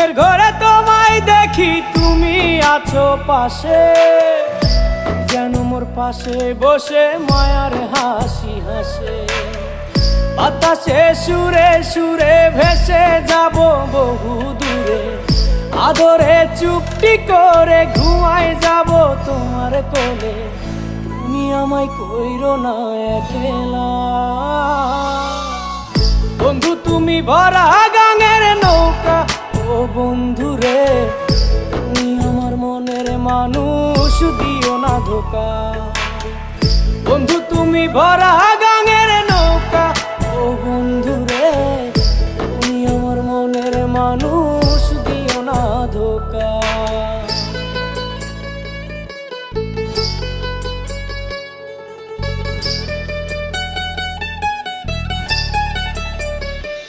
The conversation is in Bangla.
ঘুমের ঘরে তোমায় দেখি, তুমি আছো পাশে, যেন মোর পাশে বসে মায়ার হাসি হাসে। বাতাসে সুরে সুরে ভেসে যাব বহু দূরে, আদরে চুপটি করে ঘুমায় যাব তোমার কোলে। তুমি আমায় কইরো না একলা বন্ধু, তুমি ভরা গাঙের নৌকা। ও বন্ধু রে, তুমি আমার মনের মানুষ, দিও না ধোকা। বন্ধু তুমি ভরা